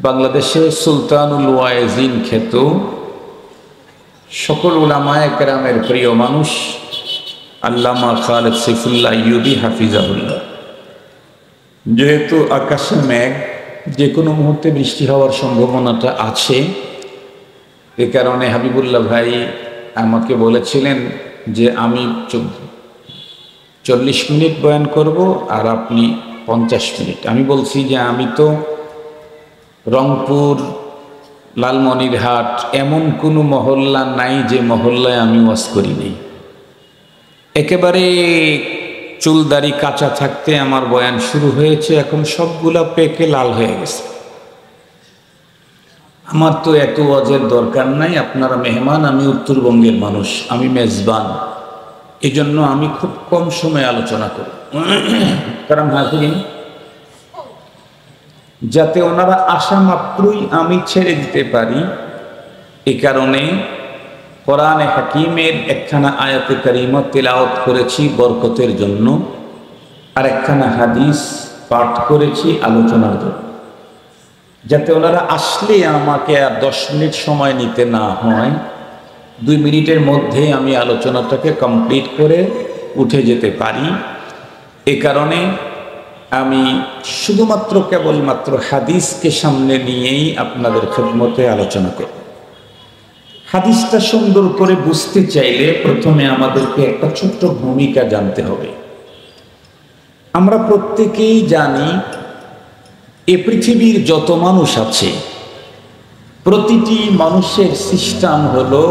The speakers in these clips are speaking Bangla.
বাংলাদেশে সুলতানুল ওয়াইজিন খ্যাত সকল উলামায়ে কেরামের প্রিয় মানুষ আল্লামা খালেদ সাইফুল্লাহ আইয়ুবী হাফিজাহুল্লাহ। যেহেতু আকাশে মেঘ, যে কোনো মুহূর্তে বৃষ্টি হওয়ার সম্ভাবনাটা আছে, এ কারণে হাবিবুল্লাহ ভাই আমাকে বলেছিলেন যে আমি 40 মিনিট বয়ান করব আর আপনি 50 মিনিট। আমি বলছি যে আমি তো রংপুর, লালমনিরহাট এমন কোনো মহল্লা নাই যে মহল্লায় আমি ওয়াজ করি নাই। একেবারে চুলদাড়ি কাঁচা থাকতে আমার বয়ান শুরু হয়েছে, এখন সবগুলা পেকে লাল হয়ে গেছে। আমার তো এত ওয়াজের দরকার নাই, আপনারা মেহমান, আমি উত্তরবঙ্গের মানুষ, আমি মেজবান, এই জন্য আমি খুব কম সময় আলোচনা করি। কারণ হাজিরিন, যাতে ওনারা আসা মাত্রই আমি ছেড়ে দিতে পারি, এ কারণে কোরআনে হাকিমের একখানা আয়াতে কারিমা তেলাওয়াত করেছি বরকতের জন্য, আর একখানা হাদিস পাঠ করেছি আলোচনার জন্য, যাতে ওনারা আসলে আমাকে আর 10 মিনিট সময় নিতে না হয়, 2 মিনিটের মধ্যে আমি আলোচনাটাকে কমপ্লিট করে উঠে যেতে পারি। এ কারণে আমি শুধুমাত্র কেবলমাত্র হাদিসকে সামনে নিয়েই আপনাদের খেদমতে আলোচনা করব। হাদিসটা সুন্দর করে বুঝতে চাইলে প্রথমে আমাদেরকে একটা ছোট্ট ভূমিকা জানতে হবে। আমরা প্রত্যেকেই জানি এ পৃথিবীর যত মানুষ আছে, প্রতিটি মানুষের সিস্টেম হলো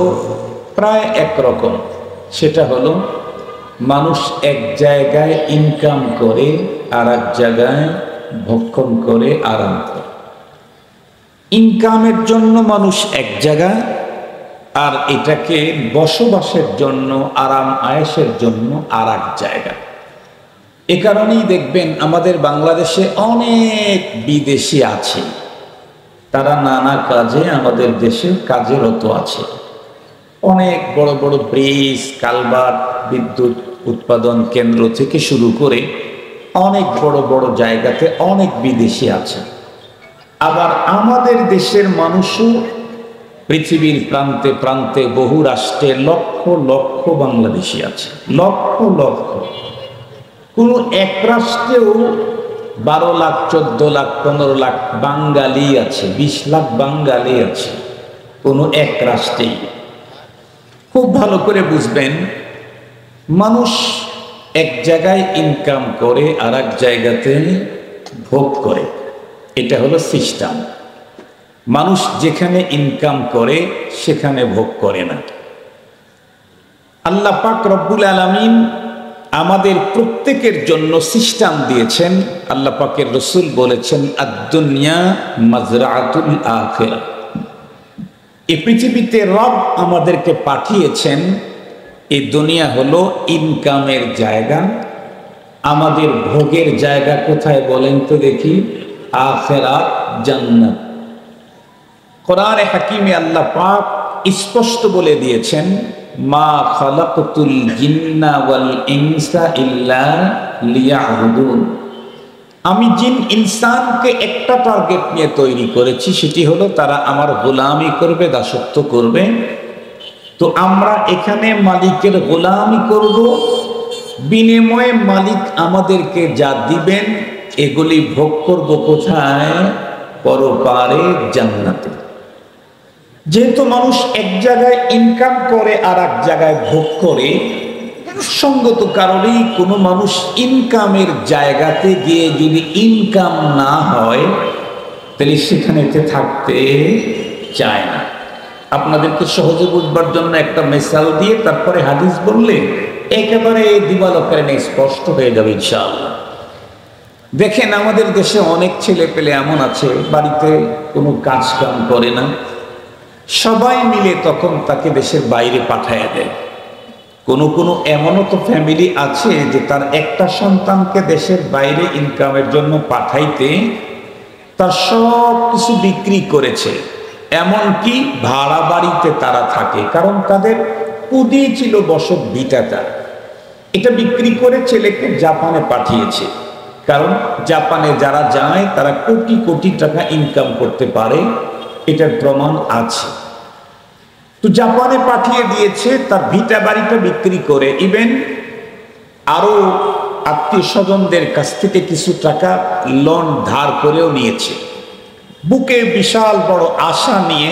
প্রায় একরকম। সেটা হলো মানুষ এক জায়গায় ইনকাম করে আর এক জায়গায় ভক্ষণ করে আরাম করে। ইনকামের জন্য মানুষ এক জায়গায়, আর এটাকে বসবাসের জন্য, আরাম আয়েশের জন্য আর এক জায়গা। এ কারণেই দেখবেন আমাদের বাংলাদেশে অনেক বিদেশি আছে, তারা নানা কাজে আমাদের দেশে কাজেরত আছে। অনেক বড় বড় ব্রিজ, কালভার্ট, বিদ্যুৎ উৎপাদন কেন্দ্র থেকে শুরু করে অনেক বড় বড় জায়গাতে অনেক বিদেশি আছে। আবার আমাদের দেশের মানুষও পৃথিবীর প্রান্তে প্রান্তে বহু রাষ্ট্রে লক্ষ লক্ষ বাংলাদেশি আছে, লক্ষ লক্ষ। কোনো এক রাষ্ট্রেও 12 লাখ, 14 লাখ, 15 লাখ বাঙালি আছে, 20 লাখ বাঙালি আছে কোনো এক রাষ্ট্রেই। খুব ভালো করে বুঝবেন, মানুষ এক জায়গায় ইনকাম করে আর এক জায়গাতে ভোগ করে, এটা হলো সিস্টেম। মানুষ যেখানে ইনকাম করে সেখানে ভোগ করে না। আল্লাহ পাক রব্বুল আলামিন আমাদের প্রত্যেকের জন্য সিস্টেম দিয়েছেন। আল্লাহ পাকের রসুল বলেছেন, আদ-দুনিয়া মাজরাআতুল আখিরাহ। এই পৃথিবীতে রব আমাদেরকে পাঠিয়েছেন, এই দুনিয়া হলো ইনকামের জায়গা। আমাদের ভোগের জায়গা কোথায় বলেন তো দেখি? আখিরাত, জান্নাত। কোরআনে হাকিমে আল্লাহ পাক স্পষ্ট বলে দিয়েছেন, মা খালাকতুল জিন্না ওয়াল ইনসা ইল্লা লিয়াবুদুন। আমি জিন ইনসানকে একটা টার্গেট নিয়ে তৈরি করেছি, সেটি হলো তারা আমার গোলামি করবে, দাসত্ব করবে। তো আমরা এখানে মালিকের গোলামি করব, বিনিময়ে মালিক আমাদেরকে যা দিবেন এগুলি ভোগ করব কোথায়? পরপারে, জান্নাতে। যেহেতু মানুষ এক জায়গায় ইনকাম করে আর এক জায়গায় ভোগ করে, সঙ্গত কারণেই কোনো মানুষ ইনকামের জায়গাতে গিয়ে যদি ইনকাম না হয়, তাহলে সেখানেতে থাকতে চায় না। আপনাদেরকে সহজে বুঝবার জন্য একটা মিসাল দিয়ে তারপরে হাদিস বললে একেবারে দিবালোকের স্পষ্ট হয়ে যাবে ইনশাআল্লাহ। দেখেন, আমাদের দেশে অনেক ছেলে পেলে এমন আছে, বাড়িতে কোনো কাজ কাম করে না, সবাই মিলে তখন তাকে দেশের বাইরে পাঠায় দেয়। কোনো কোনো এমনও তো ফ্যামিলি আছে যে তার একটা সন্তানকে দেশের বাইরে ইনকামের জন্য পাঠাইতে তার সব কিছু বিক্রি করেছে, এমনকি ভাড়া বাড়িতে তারা থাকে, কারণ তাদের পুঁজি ছিল বসত ভিটাটা, এটা বিক্রি করে ছেলেকে জাপানে পাঠিয়েছে। কারণ জাপানে যারা যায় তারা কোটি কোটি টাকা ইনকাম করতে পারে, এটার প্রমাণ আছে। তো জাপানে পাঠিয়ে দিয়েছে, তার ভিটা বাড়িটা বিক্রি করে, ইভেন আরো আত্মীয় স্বজনদের কাছ থেকে কিছু টাকা লোন ধার করেও নিয়েছে। বুকে বিশাল বড় আশা নিয়ে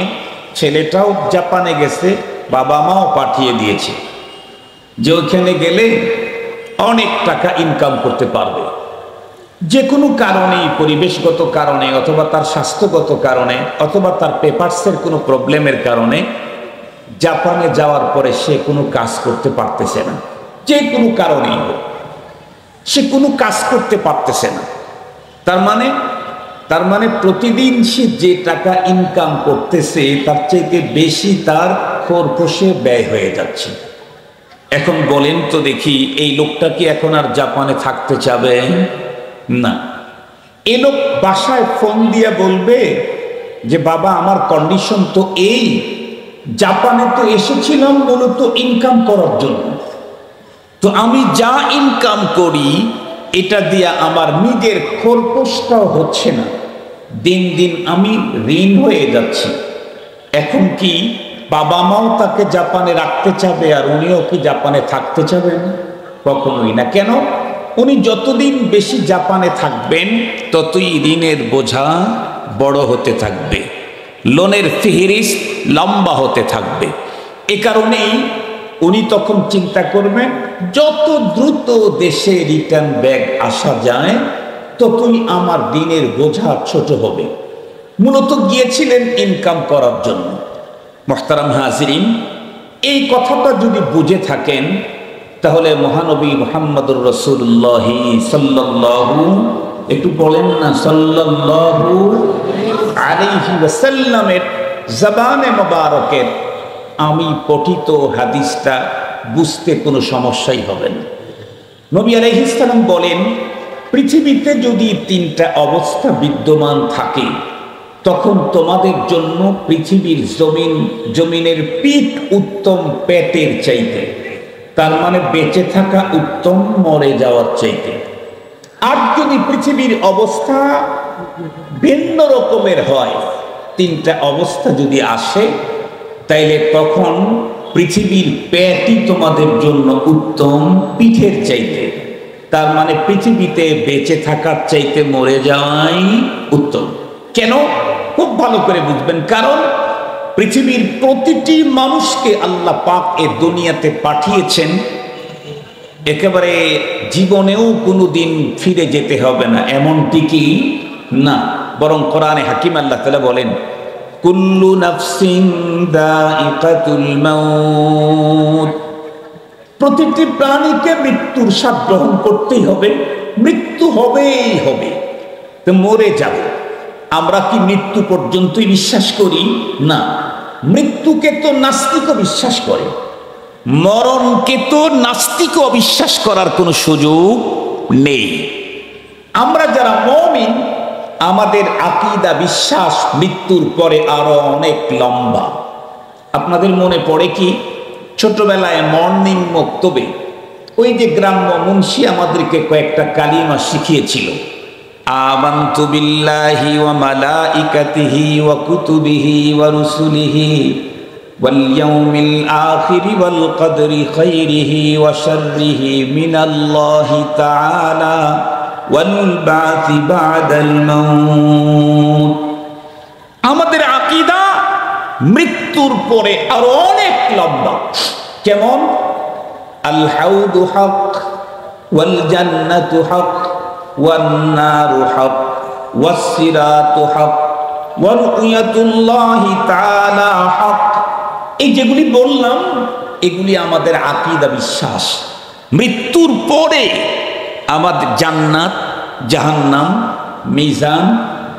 ছেলেটাও জাপানে গেছে, বাবা মাও পাঠিয়ে দিয়েছে যে ওখানে গেলে অনেক টাকা ইনকাম করতে পারবে। যে কোনো কারণে, পরিবেশগত কারণে অথবা তার স্বাস্থ্যগত কারণে অথবা তার পেপারসের কোনো প্রবলেমের কারণে জাপানে যাওয়ার পরে সে কোনো কাজ করতে পারতেছে না। যে কোনো কারণেই হোক, সে কোনো কাজ করতে পারতেছে না। তার মানে প্রতিদিন সে যে টাকা ইনকাম করতেছে তার চাইতে বেশি তার খরপোশে ব্যয় হয়ে যাচ্ছে। এখন বলেন তো দেখি, এই লোকটা কি এখন আর জাপানে থাকতে চাবে? না। এ লোক বাসায় ফোন দিয়ে বলবে যে বাবা আমার কন্ডিশন তো এই, জাপানে তো এসেছিলাম মূলত ইনকাম করার জন্য, তো আমি যা ইনকাম করি এটা দিয়ে আমার নিজের খরপোশটাও হচ্ছে না, দিন দিন আমি ঋণ হয়ে যাচ্ছি। এখন কি বাবা মাও তাকে জাপানে রাখতে চাবে আর উনিও কি জাপানে থাকতে চাবেন? কখনোই না। কেন? উনি যতদিন বেশি জাপানে থাকবেন ততই ঋণের বোঝা বড় হতে থাকবে, লোনের ফিহরিস্ট লম্বা হতে থাকবে। এ কারণেই উনি তখন চিন্তা করবেন যত দ্রুত দেশে রিটার্ন ব্যাক আসা যায় ততই আমার ঋণের বোঝা ছোট হবে। মূলত গিয়েছিলেন ইনকাম করার জন্য। মুহতারাম হাজিরিন, এই কথাটা যদি বুঝে থাকেন তাহলে মহানবী মুহাম্মদুর রাসূলুল্লাহ সাল্লাল্লাহু, একটু বলেন না, সাল্লাল্লাহু আলাইহি ওয়াসাল্লামের জবানে মোবারকের আমি পঠিত হাদিসটা বুঝতে কোনো সমস্যাই হবে না। নবী আলাইহিস সালাম বলেন, পৃথিবীতে যদি তিনটা অবস্থা বিদ্যমান থাকে তখন তোমাদের জন্য পৃথিবীর জমিনের পিঠ উত্তম পেটের চাইতে, তার মানে বেঁচে থাকা উত্তম মরে যাওয়ার চাইতে। আর যদি পৃথিবীর অবস্থা ভিন্ন রকমের হয়, তিনটা অবস্থা যদি আসে, তাইলে তখন পৃথিবীর পেটই তোমাদের জন্য উত্তম পিঠের চাইতে, তার মানে পৃথিবীতে বেঁচে থাকার চাইতে মরে যাওয়াই উত্তম। কেন? খুব ভালো করে বুঝবেন। কারণ পৃথিবীর প্রতিটি মানুষকে আল্লাহ পাক এ দুনিয়াতে পাঠিয়েছেন একেবারে জীবনেও কোনোদিন ফিরে যেতে হবে না এমনটি কি না, বরং কোরআনে হাকিম আল্লাহ তাআলা বলেন, কুল্লু নাফসিন যায়িকাতুল মাউত, প্রতিটি প্রাণীকে মৃত্যুর স্বাদ গ্রহণ করতেই হবে, মৃত্যু হবেই হবে, তো মরে যাবে। আমরা কি মৃত্যু পর্যন্তই বিশ্বাস করি? না, মৃত্যুকে তো নাস্তিকও বিশ্বাস করে, মরণকে তো নাস্তিকও অবিশ্বাস করার কোনো সুযোগ নেই। আমরা যারা মুমিন, আমাদের আকীদা বিশ্বাস মৃত্যুর পরে আরো অনেক লম্বা। আপনাদের মনে পড়ে কি ছোটবেলায় মর্নিং মক্তবে ওই যে গ্রাম্য মুন্সি আমাদেরকে কয়েকটা কালিমা শিখিয়েছিল, আমানতু বিল্লাহি ওয়া মালাইকাতিহি ওয়া কুতুবিহি ওয়া রুসুলিহি ওয়াল ইয়াউমিল আখিরি ওয়াল কদরি খাইরিহি ওয়া শাররিহি মিনাল্লাহি তাআলা ওয়াল বা'থি বা'দাল মাউত। আমাদের আকীদা মৃত্যুর পরে আরো অনেক লম্বা। কেমন? আল হাউদু হক ওয়াল জান্নাতু হক ওয়ান নারু হক ওয়াস সিরাতু হক ওয়া রুয়াতুল্লাহি তাআলা হক। এই যেগুলি বললাম এগুলি আমাদের আকীদা বিশ্বাস। মৃত্যুর পরে আমাদের জান্নাত, জাহান্নাম, মিজান,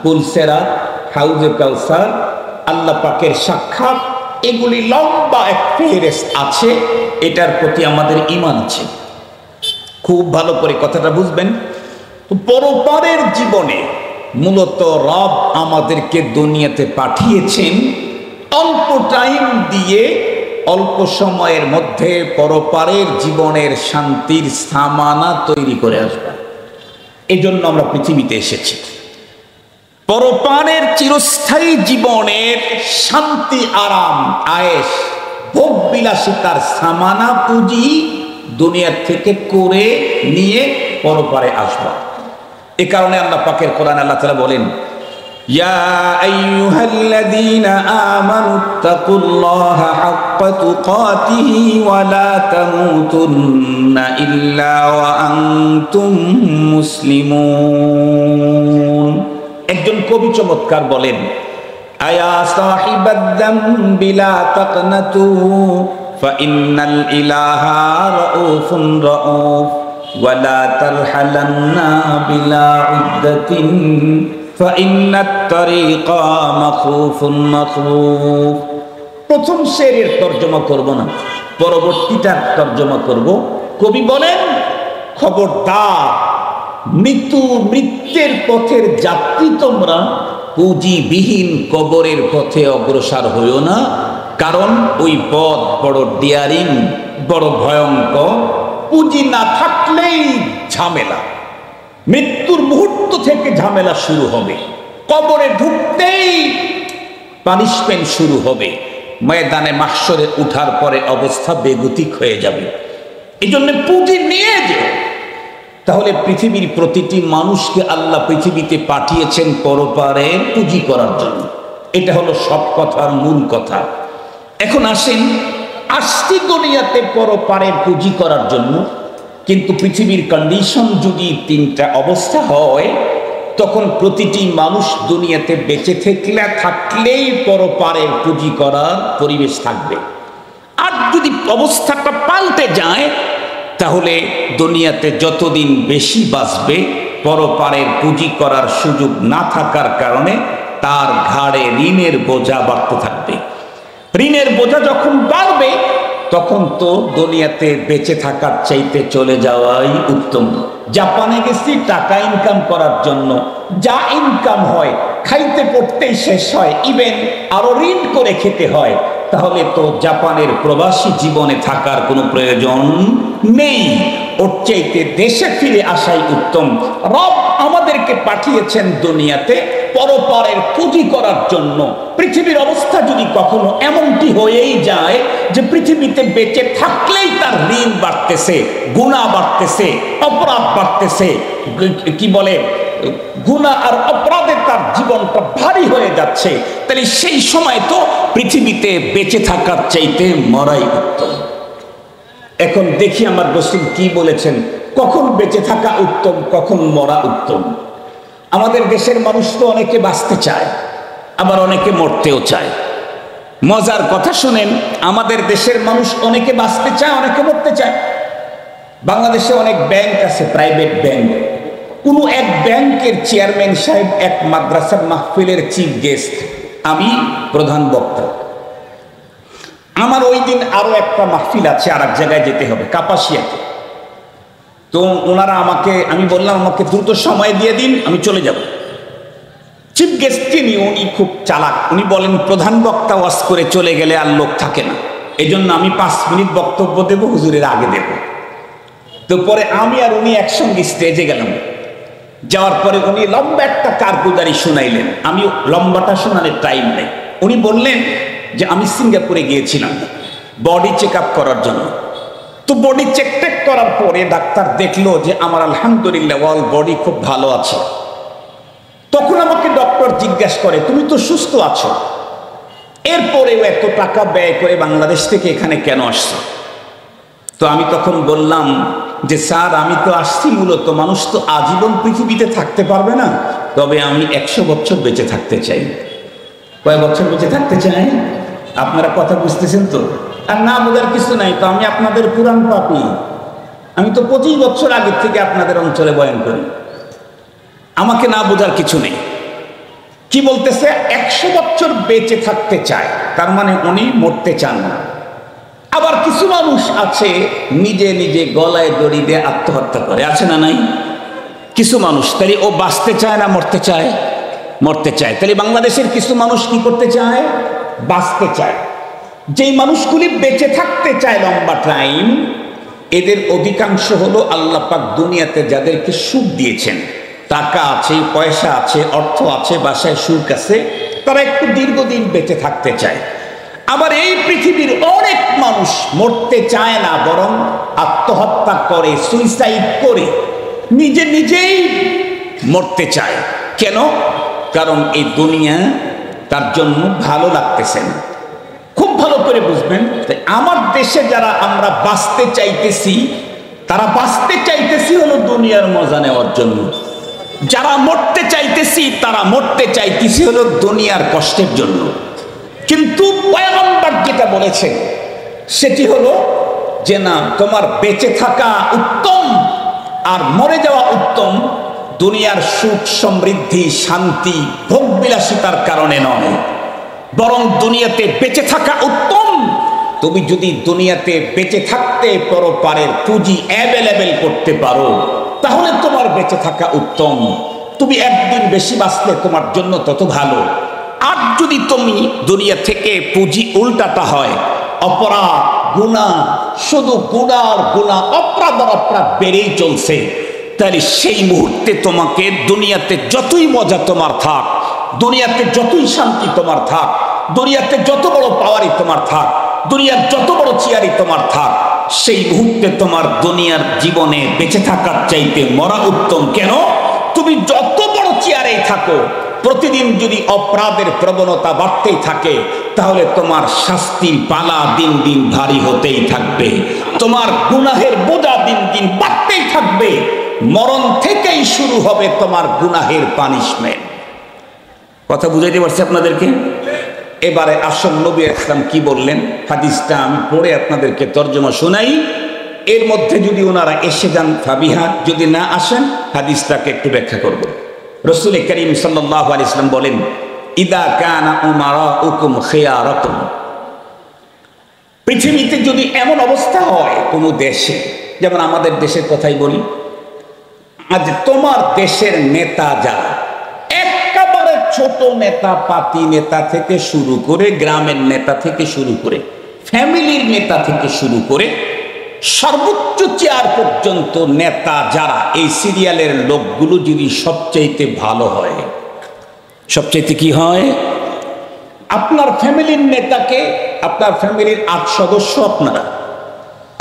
পুলসেরাত, হাউজে কাউসার, আল্লাহ পাকের সাক্ষাৎ, এগুলি লম্বা এক ফেরেশত আছে, এটার প্রতি আমাদের ঈমান আছে। খুব ভালো করে কথাটা বুঝবেন। তো পরপারের জীবনে মূলত রব আমাদেরকে দুনিয়াতে পাঠিয়েছেন অল্প টাইম দিয়ে, অল্প সময়ের মধ্যে পরপারের জীবনের শান্তির সামানা তৈরি করে আসবে। এই জন্য আমরা পৃথিবীতে এসেছি। পরপারের চিরস্থায়ী জীবনের শান্তি, আরাম, আয়েশ, ভোগ বিলাসিতার সামানা পুঁজি দুনিয়ার থেকে করে নিয়ে পরপারে আসবা। এ কারণে আল্লাহ পাকের কোরআন আল্লাহ তাআলা বলেন, ইয়া আইয়ুহাল্লাযীনা আমানুত্তাকুল্লাহা হাক্কা তুকাতিহি ওয়া লা তামুতুন্না ইল্লা ওয়া আনতুম মুসলিমুন। একজন কবি চমৎকার বলেন, আয়া সাহিবাদ যামবি লা তাকনাতু ফাইন্নাল ইলাহা রাউফুন রাউফ ওয়া লা তারহালান্না বিলা উদ্দাতিন ফাইন্নাত তারিকা মাখরুফুন মাখরুফ। প্রথম শেরের তর্জমা করব না, পরবর্তীটার তর্জমা করব। কবি বলেন, খবরদার মৃত্যুর পথের যাত্রী তোমরা পুঁজিবিহীন কবরের পথে অগ্রসর হইও না, কারণ ওই পথ বড় ডিয়ারিং, বড় ভয়ঙ্কর। পুঁজি না থাকলেই ঝামেলা, মৃত্যুর মুহূর্ত থেকে ঝামেলা শুরু হবে, কবরে ঢুকতেই পানিশমেন্ট শুরু হবে, ময়দানে মাহশরে উঠার পরে অবস্থা বেগতিক হয়ে যাবে। এই জন্য পুঁজি নিয়ে যেও। তাহলে পৃথিবীর প্রতিটি মানুষকে আল্লাহ পৃথিবীতে পাঠিয়েছেন পরপারে পুঁজি করার জন্য। এটা হলো সব কথার মূল কথা। এখন আসেন, আসছি দুনিয়াতে পরপারের পুঁজি করার জন্য, কিন্তু পৃথিবীর কন্ডিশন যদি তিনটা অবস্থা হয়, তখন প্রতিটি মানুষ দুনিয়াতে বেঁচে থাকলেই পরপারের পুঁজি করার পরিবেশ থাকবে। আর যদি অবস্থাটা পাল্টে যায়, তাহলে দুনিয়াতে যতদিন বেশি বাঁচবে, পরপারের পুঁজি করার সুযোগ না থাকার কারণে তার ঘাড়ে ঋণের বোঝা বাড়তে থাকবে। ঋণের বোঝা যখন বাড়বে, তখন তো দুনিয়াতে বেঁচে থাকার চাইতে চলে যাওয়াই উত্তম। জাপানে গেছি টাকা ইনকাম করার জন্য, যা ইনকাম হয় খাইতে পড়তেই শেষ হয়, ইভেন আরো ঋণ করে খেতে হয়। তাহলে তো জাপানের প্রবাসী জীবনে থাকার কোনো প্রয়োজন নেই, ওর চাইতে দেশে ফিরে আসাই উত্তম। রব আমাদেরকে পাঠিয়েছেন দুনিয়াতে পরপারের পুঁজি করার জন্য। পৃথিবীর অবস্থা যদি কখনো এমনটি হয়েই যায় যে পৃথিবীতে বেঁচে থাকলেই তার ঋণ বাড়তেছে, গুনাহ বাড়তেছে, অপরাধ বাড়তেছে, কি বলে গুনাহ আর অপরাধে তার জীবনটা ভারী হয়ে যাচ্ছে, তাহলে সেই সময় তো পৃথিবীতে বেঁচে থাকার চাইতে মরাই উত্তম। এখন দেখি আমার রাসূল কি বলেছেন, কখন বেঁচে থাকা উত্তম, কখন মরা উত্তম। আমাদের দেশের মানুষ তো অনেকে বাঁচতে চায়, আবার অনেকে মরতেও চায়। মজার কথা শুনেন, আমাদের দেশের মানুষ অনেকে বাঁচতে চায়, অনেকে মরতে চায়। বাংলাদেশে অনেক ব্যাংক আছে, প্রাইভেট ব্যাংক। কোনো এক ব্যাংকের চেয়ারম্যান সাহেব এক মাদ্রাসার মাহফিলের চিফ গেস্ট, আমি প্রধান বক্তা। আমার ওই দিন আরো একটা মাহফিল আছে, আর এক জায়গায় যেতে হবে, কাপাসিয়াতে। তো ওনারা আমি বললাম আমাকে দ্রুত সময় দিয়ে দিন, আমি চলে যাব। চিফ গেস্ট যিনি, উনি খুব চালাক। উনি বলেন প্রধান বক্তা ওয়াজ করে চলে গেলে আর লোক থাকে না, এই জন্য আমি 5 মিনিট বক্তব্য দেব, হুজুরের আগে দেব। তো পরে আমি আর উনি একসঙ্গে স্টেজে গেলাম। যাওয়ার পরে উনি লম্বা একটা কারগুজারি শুনাইলেন। আমি লম্বাটা শোনানোর টাইম নেই। উনি বললেন যে আমি সিঙ্গাপুরে গিয়েছিলাম বডি চেক আপ করার জন্য। তো বডি চেক করার পরে ডাক্তার দেখলো যে আমার আলহামদুলিল্লাহ অল বডি খুব ভালো আছে। তখন আমাকে ডক্টর জিজ্ঞাসা করে, তুমি তো সুস্থ আছো, এরপরেও এত টাকা ব্যয় করে বাংলাদেশ থেকে এখানে কেন আসছো? তো আমি তখন বললাম যে স্যার, আমি তো আসছি মূলত, মানুষ তো আজীবন পৃথিবীতে থাকতে পারবে না, তবে আমি 100 বছর বেঁচে থাকতে চাই। কয় বছর বেঁচে থাকতে চাই? আপনারা কথা বুঝতেছেন তো? আর না বোঝার কিছু নাই তো, আমি আপনাদের পুরান পাপী। আমি তো 25 বছর আগের থেকে আপনাদের অঞ্চলে বয়ান করি, আমাকে না বোঝার কিছু নেই। কি বলতেছে? 100 বছর বেঁচে থাকতে চায়, তার মানে উনি মরতে চান না। আবার কিছু মানুষ আছে নিজে নিজে গলায় দড়ি দিয়ে আত্মহত্যা করে, আছে না নাই? কিছু মানুষ, তাহলে ও বাঁচতে চায় না মরতে চায়? মরতে চায়। তাহলে বাংলাদেশের কিছু মানুষ কি করতে চায়? বাঁচতে চায়। যেই মানুষগুলি বেঁচে থাকতে চায় লম্বা টাইম, এদের অধিকাংশ হলো আল্লাহ পাক দুনিয়াতে যাদেরকে সুখ দিয়েছেন, টাকা আছে, পয়সা আছে, অর্থ আছে, বাসায় সুখ আছে, তারা একটু দীর্ঘদিন বেঁচে থাকতে চায়। আবার এই পৃথিবীর অনেক মানুষ মরতে চায় না, বরং আত্মহত্যা করে, সুইসাইড করে, নিজেই মরতে চায়। কেন? কারণ এই দুনিয়া তার জন্য ভালো লাগতেছে না। খুব ভালো করে বুঝবেন, আমার দেশে যারা আমরা বাঁচতে চাইতেছি, তারা বাঁচতে চাইতেছি হলো দুনিয়ার মজা নেওয়ার জন্য। যারা মরতে চাইতেছি, তারা মরতে চাইতেছি হলো দুনিয়ার কষ্টের জন্য। কিন্তু পয়গম্বর যেটা বলেছে সেটি হলো যে না, তোমার বেঁচে থাকা উত্তম আর মরে যাওয়া উত্তম। দুনিয়ার সুখ সমৃদ্ধি শান্তি ভোগ বিলাসিতার কারণে নয়, বরং দুনিয়াতে বেঁচে থাকা উত্তম। তুমি যদি দুনিয়াতে বেঁচে থাকতে পরপারের পুঁজি অ্যাভেলেবেল করতে পারো, তাহলে তোমার বেঁচে থাকা উত্তম। তুমি একদিন বেশি বাঁচলে তোমার জন্য তত ভালো। আর যদি তুমি দুনিয়া থেকে পুঁজি উল্টাটা হয়, অপরাধ গুনাহ, শুধু গুনাহ গুনাহ, অপরাধ আর অপরাধ বেড়েই চলছে, তাহলে সেই মুহূর্তে তোমাকে দুনিয়াতে যতই মজা তোমার থাক, দুনিয়াতে যতই শান্তি তোমার থাক, দুনিয়াতে যত বড় পাওয়ারই তোমার থাক, দুনিয়ার যত বড় চেয়ারই তোমার থাক, সেই মুহূর্তে তোমার দুনিয়ার জীবনে বেঁচে থাকার চাইতে মরা উত্তম। কেন? তুমি যত বড় চেয়ারেই থাকো, প্রতিদিন যদি অপরাধের প্রবণতা বাড়তেই থাকে, তাহলে তোমার শাস্তির পালা দিন দিন ভারী হতেই থাকবে, তোমার গুনাহের বোঝা দিন দিন বাড়তেই থাকবে। মরণ থেকেই শুরু হবে তোমার গুনাহের পানিশমেন্ট। কথা বুঝাইতে পারছি আপনাদেরকে? এবারে আসল নবী ইসলাম কি বললেন, হাদিসটা আমি পড়ে আপনাদেরকে তর্জমা শোনাই। এর মধ্যে যদি ওনারা এসে যান ফাবিহা, যদি না আসেন হাদিসটাকে একটু ব্যাখ্যা করব। রাসূল করিম সাল্লাল্লাহু আলাইহি ওয়াসাল্লাম বলেন, ইদা কানা উমারাউকুম খিয়ারাতুম। পৃথিবীতে যদি এমন অবস্থা হয় কোনো দেশে, যেমন আমাদের দেশের কথাই বলি, আজ তোমার দেশের নেতা যারা, একেবারে ছোট নেতা, পাতি নেতা থেকে শুরু করে, গ্রামের নেতা থেকে শুরু করে, ফ্যামিলির নেতা থেকে শুরু করে, সর্বোচ্চ চেয়ার পর্যন্ত নেতা যারা, এই সিরিয়ালের লোকগুলো যদি সবচাইতে ভালো হয়, সবচাইতে কি হয়? আপনার ফ্যামিলির নেতাকে, আপনার ফ্যামিলির 8 সদস্য আপনারা,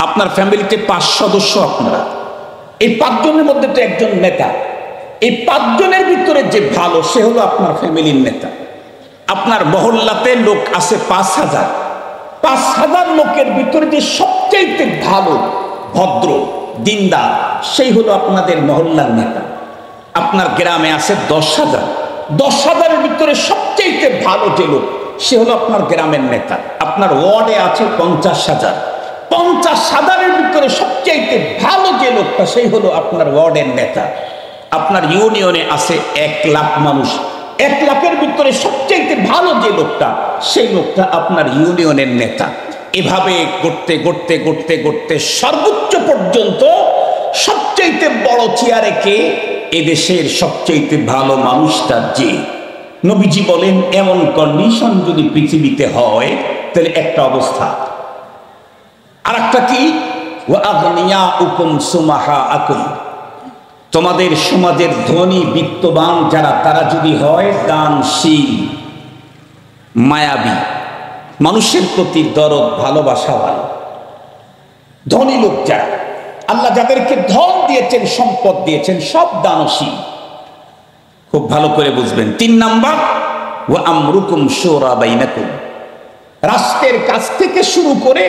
আপনার ফ্যামিলিতে 5 সদস্য আপনারা, এই 5 জনের মধ্যে তো একজন নেতা। এই 5 জনের ভিতরে যে ভালো, সে হলো আপনার ফ্যামিলির নেতা। আপনার মহল্লাতে লোক আছে 5000, 5000 লোকের ভিতরে যে সবচাইতে ভালো, ভদ্র, দিনদার, সেই হলো আপনাদের মহল্লার নেতা। আপনার গ্রামে আছে 10,000, 10,000-এর ভিতরে সবচাইতে ভালো যে লোক, সে হলো আপনার গ্রামের নেতা। আপনার ওয়ার্ডে আছে 50,000, 50,000-এর ভিতরে সবচাইতে ভালো যে লোকটা, সেই হলো আপনার ওয়ার্ডের নেতা। আপনার ইউনিয়নে আছে 1 লাখ মানুষ, 1 লাখের ভিতরে সবচাইতে ভালো যে লোকটা, সেই লোকটা আপনার ইউনিয়নের নেতা। এভাবে করতে করতে করতে করতে সর্বোচ্চ পর্যন্ত সবচাইতে বড় চেয়ারে কে? এদেশের সবচাইতে ভালো মানুষটা যে। নবীজি বলেন, এমন কন্ডিশন যদি পৃথিবীতে হয়, তাহলে একটা অবস্থা। আর একটা কি? ওয়া আগনিয়াউকুম সুমাহাআকুম। তোমাদের সমাজের ধনী বিত্তবান যারা, তারা যদি হয় দানশীল, মায়াবী, মানুষের প্রতি দরদ ভালোবাসাওয়ালা, ধনী লোক যারা, আল্লাহ যাদেরকে ধন দিয়েছেন, সম্পদ দিয়েছেন, সব দানশীল। খুব ভালো করে বুঝবেন। 3 নাম্বার, ওয়া আমরুকুম শুরা বাইনাকুম। রাষ্ট্রের কাছ থেকে শুরু করে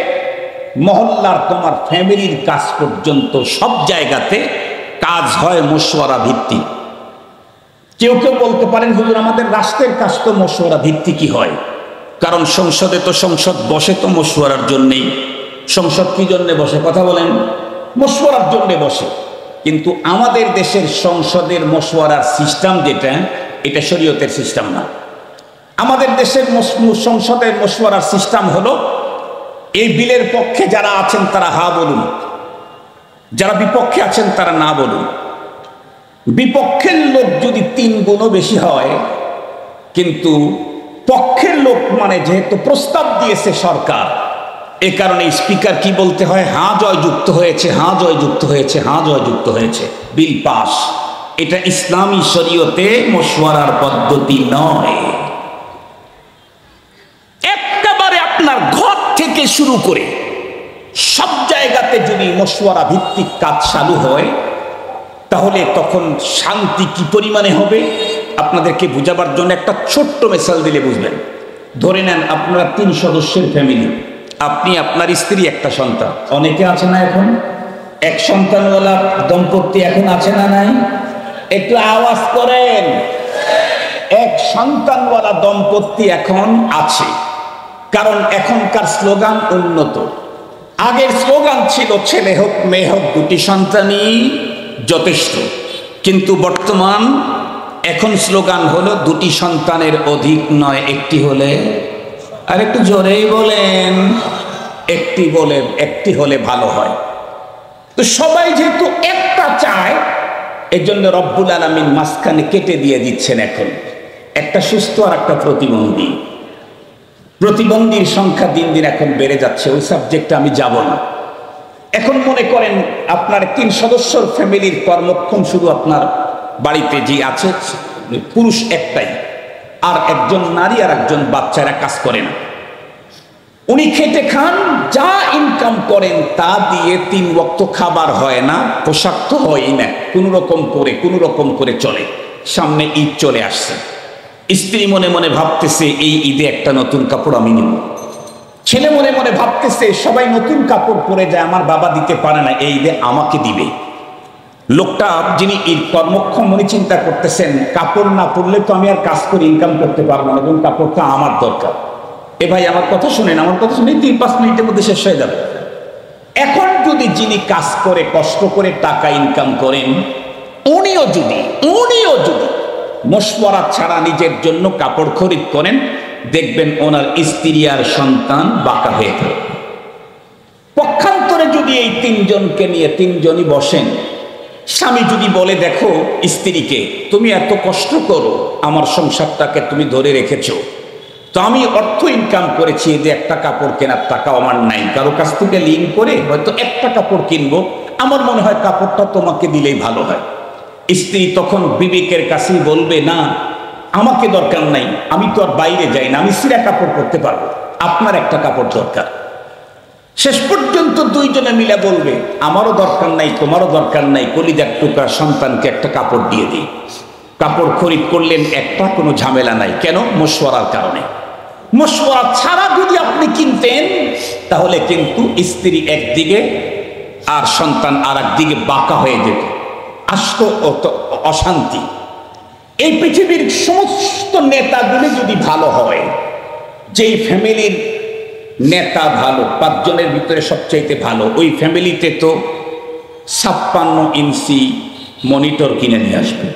মহল্লার, তোমার ফ্যামিলির কাজ পর্যন্ত সব জায়গাতে কাজ হয় মশওয়ারা ভিত্তিক। কেউ কেউ বলতে পারেন, হুজুর আমাদের রাষ্ট্রের কাজ তো মশওয়ারা ভিত্তিকই হয়, কারণ সংসদে তো সংসদ বসে তো মশওয়ারার জন্যেই। সংসদ কি জন্য বসে? কথা বলেন। মশওয়ারার জন্য বসে। কিন্তু আমাদের দেশের সংসদের মশওয়ারার সিস্টেম যেটা, এটা শরীয়তের সিস্টেম না। আমাদের দেশের সংসদের মশওয়ারার সিস্টেম হলো, এই বিলের পক্ষে যারা আছেন তারা হা বলুন, যারা বিপক্ষে আছেন তারা না বলুন। বিপক্ষের লোক যদি 3 গুণও বেশি হয়, কিন্তু পক্ষের লোক মানে যেহেতু প্রস্তাব দিয়েছে সরকার, এ কারণে স্পিকার কি বলতে হয়? হ্যাঁ জয়যুক্ত হয়েছে, হ্যাঁ জয়যুক্ত হয়েছে, হ্যাঁ জয়যুক্ত হয়েছে, বিল পাস। এটা ইসলামী শরীয়তে মশওয়ারার পদ্ধতি নয়। একেবারে আপনার ঘর থেকে শুরু করে সব জায়গাতে যদি মশওয়ারা ভিত্তিক কাজ চালু হয়, তাহলে তখন শান্তি কি পরিমাণে হবে আপনাদেরকে বোঝাবার জন্য একটা ছোট্ট মেসাল দিলে বুঝবেন। ধরে নেন আপনারা 3 সদস্যের ফ্যামিলি, আপনি, আপনার স্ত্রী, একটা সন্তান। অনেকে আছে না এখন? এক সন্তানওয়ালা দম্পতি এখন আছে না নাই? একটু আওয়াজ করেন। এক সন্তানওয়ালা দম্পতি এখন আছে, কারণ এখনকার স্লোগান উন্নত। আগের স্লোগান ছিল ছেলে হোক মেয়ে হোক 2টি সন্তানই যথেষ্ট, কিন্তু বর্তমান এখন স্লোগান হলো 2টি সন্তানের অধিক নয়, একটি হলে। আর একটু জোরেই বলেন। একটি হলে ভালো হয়। তো সবাই যেহেতু একটা চায়, এর জন্য রব্বুল আলামিন মাঝখানে কেটে দিয়ে দিচ্ছেন এখন একটা সুস্থ আর একটা প্রতিবন্ধী। প্রতিবন্ধীর সংখ্যা দিন দিন এখন বেড়ে যাচ্ছে, ওই সাবজেক্টে আমি যাব না। এখন মনে করেন আপনার 3 সদস্যর ফ্যামিলির কর্মক্ষম শুধু আপনার বাড়িতে যে আছে পুরুষ একটাই, আর একজন নারী আর একজন বাচ্চারা কাজ করে না। উনি খেটে খান, যা ইনকাম করেন তা দিয়ে 3 ওয়াক্ত খাবার হয় না, পোশাক তো হয়ই না, কোনো রকম করে চলে। সামনে ঈদ চলে আসছে, স্ত্রী মনে মনে ভাবতেছে এই ঈদে একটা নতুন কাপড় আমি নিব। ছেলে মনে মনে ভাবতেছে সবাই নতুন কাপড় পরে যায়, আমার বাবা দিতে পারে না, এই ঈদে আমাকে দিবে। লোকটা যিনি ঈদ কর্মক্ষম, উনি চিন্তা করতেছেন কাপড় না পরলে তো আমি আর কাজ করে ইনকাম করতে পারবো না, এবং কাপড়টা আমার দরকার। এ ভাই আমার কথা শুনেন, আমার কথা শুনে 3-5 মিনিটের মধ্যে শেষ হয়ে যাবে। এখন যদি যিনি কাজ করে কষ্ট করে টাকা ইনকাম করেন, উনিও যদি মশওয়ারা ছাড়া নিজের জন্য কাপড় খরিদ করেন, দেখবেন ওনার স্ত্রী আর সন্তান বাঁকা হয়ে থাকে। পক্ষান্তরে যদি এই 3 জনকে নিয়ে 3 জনই বসেন, স্বামী যদি বলে দেখো স্ত্রীকে, তুমি এত কষ্ট করো, আমার সংসারটাকে তুমি ধরে রেখেছো, তো আমি অর্থ ইনকাম করেছি, যে একটা কাপড় কেনার টাকা আমার নাই, কারো কাছ থেকে লিন করে হয়তো একটা কাপড় কিনবো, আমার মনে হয় কাপড়টা তোমাকে দিলেই ভালো হয়। স্ত্রী তখন বিবেকের কাছেই বলবে না, আমাকে দরকার নাই, আমি তো আর বাইরে যাই না, আমি ছিঁড়া কাপড় পরতে পারবো, আপনার একটা কাপড় দরকার। শেষ পর্যন্ত 2 জনে মিলে বলবে আমারও দরকার নাই, তোমারও দরকার নাই, কলিজার টুকরা সন্তানকে একটা কাপড় দিয়ে দিই। কাপড় খরিদ করলেন একটা, কোনো ঝামেলা নাই। কেন? মশওয়ারার কারণে। মশওয়ারা ছাড়া যদি আপনি কিনতেন, তাহলে কিন্তু স্ত্রী একদিকে আর সন্তান আর একদিকে বাঁকা হয়ে যেত, আসতো অশান্তি। এই পৃথিবীর সমস্ত নেতাগুলি যদি ভালো হয়, যেই ফ্যামিলির নেতা ভালো, 5 জনের ভিতরে সবচাইতে ভালো, ওই ফ্যামিলিতে তো 56 ইঞ্চি মনিটর কিনে নিয়ে আসবে।